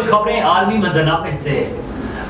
کچھ خبریں عالمی منظرنامے سے۔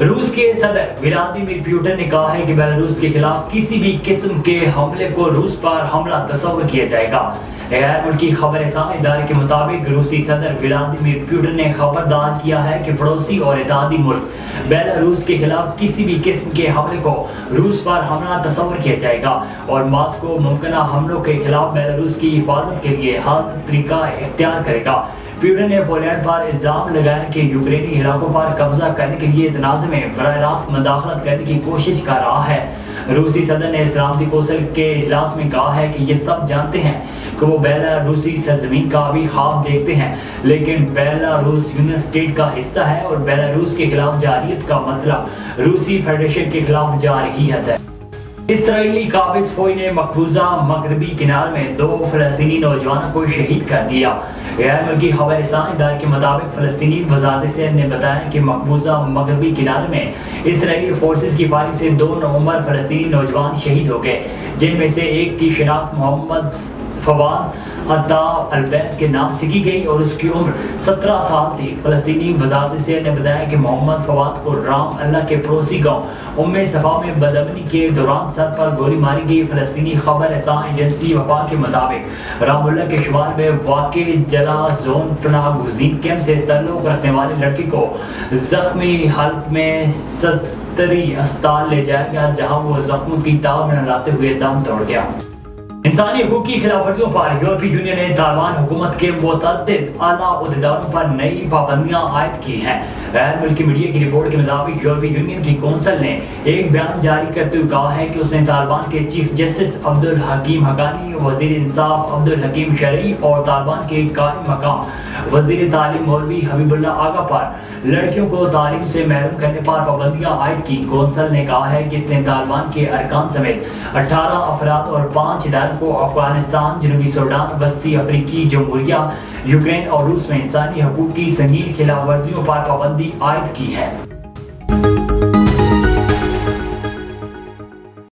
روس کے صدر ولادیمیر پوٹن نے کہا ہے کہ بیلاروس کے خلاف کسی بھی قسم کے حملے کو روس پر حملہ تصور کیا جائے گا۔ غیر ملکی خبر رساں ادارے کے مطابق روسی صدر ولادیمیر پوٹن نے خبردار کیا ہے کہ پڑوسی اور اتحادی ملک بیلاروس کے خلاف کسی بھی قسم کے حملے کو روس پر حملہ تصور کیا جائے گا اور ماسکو ممکنہ حملوں کے خلاف بیلاروس کی حفاظت کے لیے ہر طریقہ اختیار کرے گا۔ پوٹن نے پولینڈ پر الزام لگایا کہ یوکرینی علاقوں پر قبضہ کرنے کے لیے تنازع میں براہ راست مداخلت کرنے کی کوشش کر رہا ہے۔ روسی صدر نے سلامتی کونسل کے اجلاس میں کہا ہے کہ یہ سب جانتے ہیں کہ وہ بیلاروسی سرزمین کا بھی خواب دیکھتے ہیں، لیکن بیلاروس یونین اسٹیٹ کا حصہ ہے اور بیلاروس کے خلاف جارحیت کا مطلب روسی فیڈریشن کے خلاف جارحیت ہے۔ اسرائیلی قابض فوج نے مقبوضہ مغربی کنارے میں 2 فلسطینی نوجوانوں کو شہید کر دیا۔ غیر ملکی خبر رساں ادارے کے مطابق فلسطینی وزارت صحت نے بتایا کہ مقبوضہ مغربی کنارے میں اسرائیلی فورسز کی فائرنگ سے 2 نوعمر فلسطینی نوجوان شہید ہو گئے، جن میں سے ایک کی شناخت محمد فواد عطا البیت کے نام سے کی گئی اور اس کی عمر 17 سال تھی۔ فلسطینی وزارت صحت نے بتایا کہ محمد فواد کو رام اللہ کے پڑوسی گاؤں صفا میں بدامنی کے دوران سر پر گولی ماری گئی۔ فلسطینی خبر رساں ایجنسی وفا کے مطابق رام اللہ کے شمال میں واقع جلا زون پناہ گزین کیمپ سے تعلق رکھنے والے لڑکے کو زخمی حالت میں سرکاری اسپتال لے جایا گیا، جہاں وہ زخموں کی تاب میں لاتے ہوئے دم توڑ گیا۔ انسانی حقوق کی خلاف ورزیوں پر یورپی یونین نے طالبان حکومت کے متعدد اعلیٰ عہدیداروں پر نئی پابندیاں عائد کی ہیں۔ غیر ملکی میڈیا کی رپورٹ کے مطابق یورپی یونین کی کونسل نے ایک بیان جاری کرتے ہوئے کہا ہے کہ اس نے طالبان کے چیف جسٹس عبدالحکیم حقانی، وزیر انصاف عبدالحکیم شرعی اور طالبان کے قائم مقام وزیر تعلیم مولوی حبیب اللہ آغا پر لڑکیوں کو تعلیم سے محروم کرنے پر پابندیاں عائد کی۔ کونسل نے کہا ہے کہ اس نے طالبان کے ارکان سمیت 18 افراد اور 5 اداروں کو افغانستان، جنوبی سوڈان، وسطی افریقی جمہوریہ، یوکرین اور روس میں انسانی حقوق کی سنگین خلاف ورزیوں پر پابندی عائد کی ہے۔